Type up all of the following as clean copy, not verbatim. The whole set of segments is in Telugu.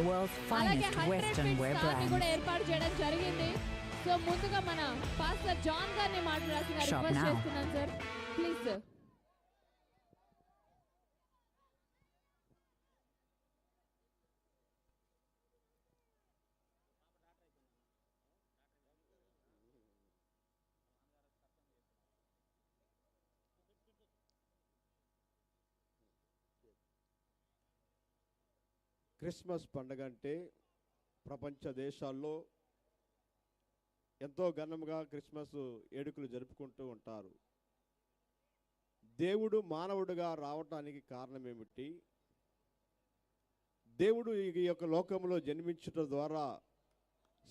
world's అలాగే finest 100 Western feet wear stand ని కూడా brands. ఏర్పాటు చేయడం జరిగింది. సో ముందుగా మన పాస్టర్ జాన్ గారిని మాట్లాడాల్సిన Shop రిక్వెస్ట్ now. చేస్తున్నాను సార్, ప్లీజ్ సార్. క్రిస్మస్ పండుగ అంటే ప్రపంచ దేశాల్లో ఎంతో ఘనంగా క్రిస్మస్ వేడుకలు జరుపుకుంటూ ఉంటారు. దేవుడు మానవుడిగా రావటానికి కారణం ఏమిటి? దేవుడు ఈ యొక్క లోకంలో జన్మించడం ద్వారా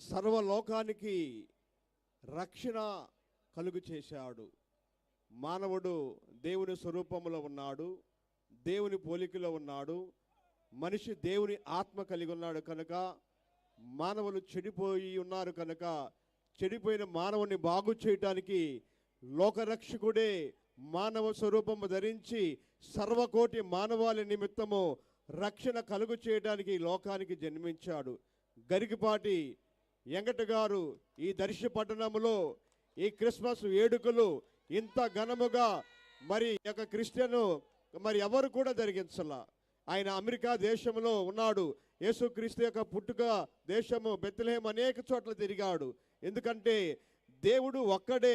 సర్వలోకానికి రక్షణ కలుగు చేశాడు. మానవుడు దేవుని స్వరూపంలో ఉన్నాడు, దేవుని పోలికలో ఉన్నాడు. మనిషి దేవుని ఆత్మ కలిగి ఉన్నాడు కనుక మానవులు చెడిపోయి ఉన్నారు కనుక చెడిపోయిన మానవుని బాగు చేయటానికి లోకరక్షకుడే మానవ స్వరూపము ధరించి సర్వకోటి మానవాళి నిమిత్తము రక్షణ కలుగు చేయడానికి లోకానికి జన్మించాడు. గరికపాటి వెంకట గారు ఈ దర్శి పట్టణంలో ఈ క్రిస్మస్ వేడుకలు ఇంత ఘనముగా మరి యొక్క క్రిస్టియన్ మరి ఎవరు కూడా జరిగించాల. ఆయన అమెరికా దేశంలో ఉన్నాడు. యేసుక్రీస్తు యొక్క పుట్టుక దేశము బెత్లెహేం అనేక చోట్ల తిరిగాడు. ఎందుకంటే దేవుడు ఒక్కడే,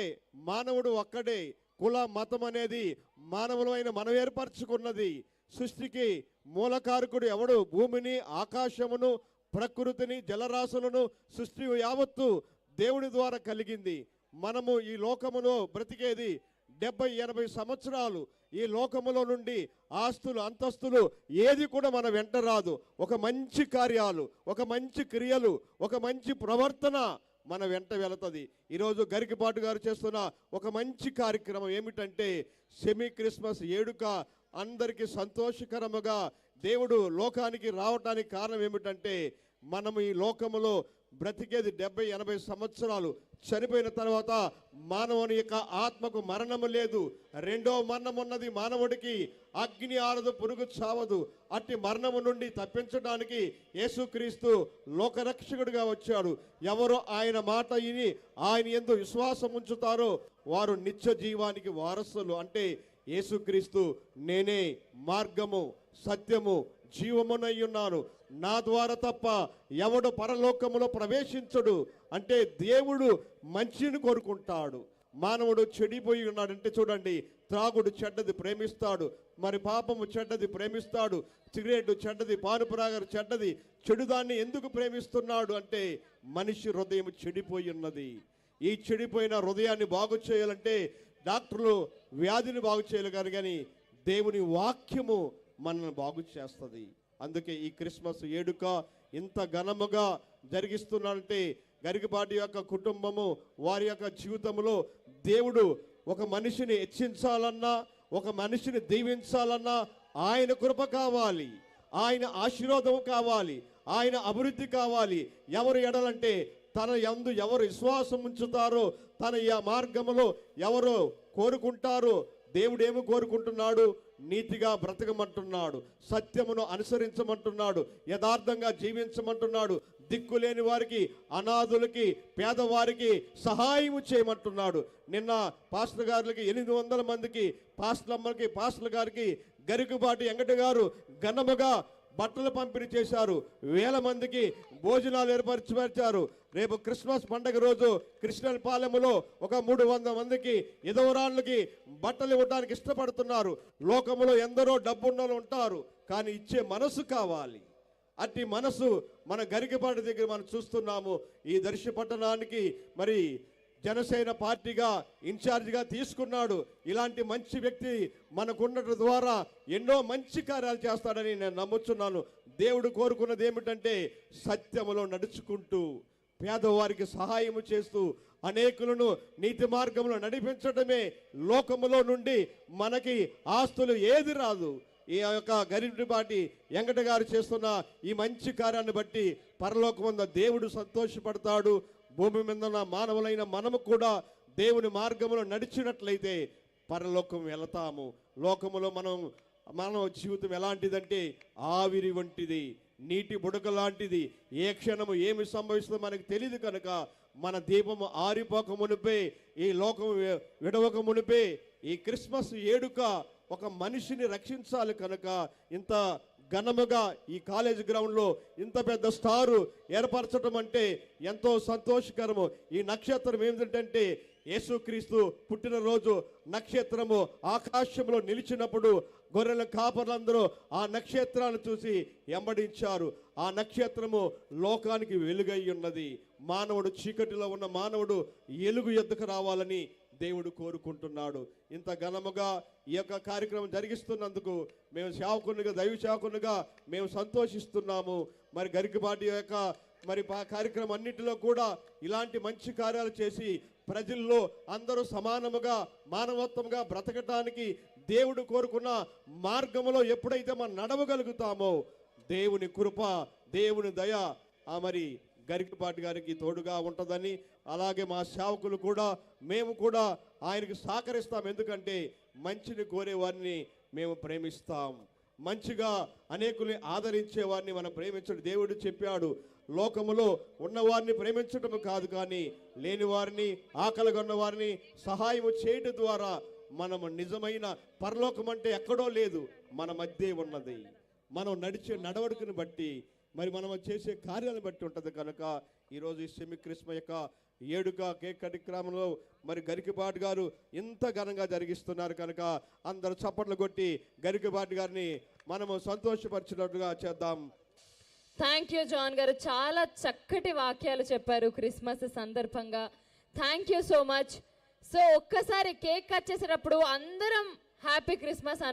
మానవుడు ఒక్కడే. కుల మతం అనేది మానవులమైన మనం ఏర్పరచుకున్నది. సృష్టికి మూలకారకుడు ఎవడు? భూమిని, ఆకాశమును, ప్రకృతిని, జలరాశులను సృష్టి యావత్తు దేవుడి ద్వారా కలిగింది. మనము ఈ లోకములో బ్రతికేది 70-80 సంవత్సరాలు. ఈ లోకములో నుండి ఆస్తులు, అంతస్తులు ఏది కూడా మన వెంట రాదు. ఒక మంచి కార్యాలు, ఒక మంచి క్రియలు, ఒక మంచి ప్రవర్తన మన వెంట వెళుతుంది. ఈరోజు గరికపాటు గారు చేస్తున్న ఒక మంచి కార్యక్రమం ఏమిటంటే సెమీ క్రిస్మస్ వేడుక. అందరికీ సంతోషకరముగా దేవుడు లోకానికి రావటానికి కారణం ఏమిటంటే మనము ఈ లోకములో బ్రతికేది 70-80 సంవత్సరాలు. చనిపోయిన తర్వాత మానవుని యొక్క ఆత్మకు మరణము లేదు. రెండో మరణం ఉన్నది మానవుడికి. అగ్ని ఆరదు, పురుగు చావదు. అట్టి మరణము నుండి తప్పించడానికి యేసుక్రీస్తు లోకరక్షకుడిగా వచ్చాడు. ఎవరు ఆయన మాట విని ఆయన యందు విశ్వాసం ఉంచుతారో వారు నిత్య జీవానికి వారసులు. అంటే యేసుక్రీస్తు నేనే మార్గము, సత్యము, జీవమునై ఉన్నాను, నా ద్వారా తప్ప ఎవడు పరలోకములో ప్రవేశించడు. అంటే దేవుడు మంచిని కోరుకుంటాడు. మానవుడు చెడిపోయి ఉన్నాడంటే చూడండి, త్రాగుడు చెడ్డది ప్రేమిస్తాడు, మరి పాపము చెడ్డది ప్రేమిస్తాడు, సిగరెట్ చెడ్డది, పానుపురాగరు చెడ్డది. చెడుదాన్ని ఎందుకు ప్రేమిస్తున్నాడు అంటే మనిషి హృదయం చెడిపోయి ఉన్నది. ఈ చెడిపోయిన హృదయాన్ని బాగు చేయాలంటే డాక్టర్లు వ్యాధిని బాగు చేయాలి కానీ దేవుని వాక్యము మనల్ని బాగు చేస్తుంది. అందుకే ఈ క్రిస్మస్ వేడుక ఇంత ఘనముగా జరిగిస్తున్నాడంటే గరికపాటి యొక్క కుటుంబము వారి యొక్క జీవితంలో దేవుడు ఒక మనిషిని హెచ్చించాలన్నా, ఒక మనిషిని దీవించాలన్నా ఆయన కృప కావాలి, ఆయన ఆశీర్వాదం కావాలి, ఆయన అభివృద్ధి కావాలి. ఎవరు ఎడలంటే తన యందు ఎవరు విశ్వాసం ఉంచుతారో, తన ఈ మార్గములో ఎవరు కోరుకుంటారో, దేవుడేమో కోరుకుంటున్నాడు? నీతిగా బ్రతకమంటున్నాడు, సత్యమును అనుసరించమంటున్నాడు, యథార్థంగా జీవించమంటున్నాడు, దిక్కులేని వారికి, అనాథులకి, పేదవారికి సహాయం చేయమంటున్నాడు. నిన్న పాస్టర్ గారికి 800 మందికి, పాస్టర్లమ్మకి, పాస్టర్ గారికి గరికపాటి వెంకట గారు ఘనముగా బట్టలు పంపిణీ చేశారు. 1000 మందికి భోజనాలు ఏర్పరిచారు. రేపు క్రిస్మస్ పండుగ రోజు కృష్ణన్ పాలెములో ఒక 300 మందికి విధవరాళ్ళకి బట్టలు ఇవ్వడానికి ఇష్టపడుతున్నారు. లోకములో ఎందరో డబ్బున్నోళ్ళు ఉంటారు, కానీ ఇచ్చే మనసు కావాలి. అట్టి మనసు మన గరికపాటి దగ్గర మనం చూస్తున్నాము. ఈ దర్శి పట్టణానికి మరి జనసేన పార్టీగా ఇన్ఛార్జిగా తీసుకున్నాడు. ఇలాంటి మంచి వ్యక్తి మనకున్నట్టు ద్వారా ఎన్నో మంచి కార్యాలు చేస్తాడని నేను నమ్ముతున్నాను. దేవుడు కోరుకున్నది ఏమిటంటే సత్యములో నడుచుకుంటూ పేదవారికి సహాయము చేస్తూ అనేకులను నీతి మార్గంలో నడిపించడమే. లోకములో నుండి మనకి ఆస్తులు ఏది రాదు. ఈ యొక్క గరికపాటి వెంకట గారు చేస్తున్న ఈ మంచి కార్యాన్ని బట్టి పరలోకమున్న దేవుడు సంతోషపడతాడు. భూమి మీద ఉన్న మానవులైన మనము కూడా దేవుని మార్గంలో నడిచినట్లయితే పరలోకం వెళతాము. లోకములో మానవ జీవితం ఎలాంటిదంటే ఆవిరి వంటిది. నీటి బుడక లాంటిది. ఏ క్షణము ఏమి సంభవిస్తుందో మనకు తెలియదు కనుక మన దీపము ఆరిపోక మునిపే, ఈ లోకం విడవక మునిపే ఈ క్రిస్మస్ వేడుక ఒక మనిషిని రక్షించాలి కనుక ఇంత ఘనముగా ఈ కాలేజ్ గ్రౌండ్లో ఇంత పెద్ద స్టారు ఏర్పరచడం అంటే ఎంతో సంతోషకరము. ఈ నక్షత్రం ఏమిటంటే యేసుక్రీస్తు పుట్టినరోజు నక్షత్రము ఆకాశంలో నిలిచినప్పుడు గొర్రెల కాపర్లందరూ ఆ నక్షత్రాన్ని చూసి వెంబడించారు. ఆ నక్షత్రము లోకానికి వెలుగై ఉన్నది. మానవుడు చీకటిలో ఉన్న మానవుడు వెలుగు ఎద్దుకు రావాలని దేవుడు కోరుకుంటున్నాడు. ఇంత ఘనముగా ఈ యొక్క కార్యక్రమం జరిగిస్తున్నందుకు మేము సేవకునిగా, దైవ సేవకునిగా మేము సంతోషిస్తున్నాము. మరి గరికపాటి యొక్క మరి కార్యక్రమం అన్నిటిలో కూడా ఇలాంటి మంచి కార్యాలు చేసి ప్రజల్లో అందరూ సమానముగా మానవత్వంగా బ్రతకటానికి దేవుడు కోరుకున్న మార్గంలో ఎప్పుడైతే మనం నడవగలుగుతామో దేవుని కృప, దేవుని దయ మరి గరికపాటి గారికి తోడుగా ఉంటుందని, అలాగే మా సేవకులు కూడా మేము కూడా ఆయనకి సహకరిస్తాం. ఎందుకంటే మంచిని కోరే వారిని మేము ప్రేమిస్తాం. మంచిగా అనేకుల్ని ఆదరించే వారిని మనం ప్రేమించడం దేవుడు చెప్పాడు. లోకములో ఉన్నవారిని ప్రేమించడం కాదు, కానీ లేని వారిని, ఆకలిగొన్న వారిని సహాయం చేయడం ద్వారా మనము నిజమైన పరలోకం అంటే ఎక్కడో లేదు, మన మధ్య ఉన్నది. మనం నడిచే నడవడికను బట్టి, మరి మనం చేసే కార్యాలను బట్టి ఉంటుంది కనుక ఈరోజు ఈ సెమీ క్రిస్మస్ యొక్క ఏడుక కేక్ కార్యక్రమంలో మరి గరికపాటి గారు ఇంత ఘనంగా జరిగిస్తున్నారు కనుక అందరూ చప్పట్లు కొట్టి గరికపాటి గారిని మనము సంతోషపరిచినట్టుగా చేద్దాం. థ్యాంక్ యూ జాన్ గారు, చాలా చక్కటి వాక్యాలు చెప్పారు క్రిస్మస్ సందర్భంగా. Thank you so much. So ఒక్కసారి కేక్ కట్ చేసేటప్పుడు అందరం హ్యాపీ క్రిస్మస్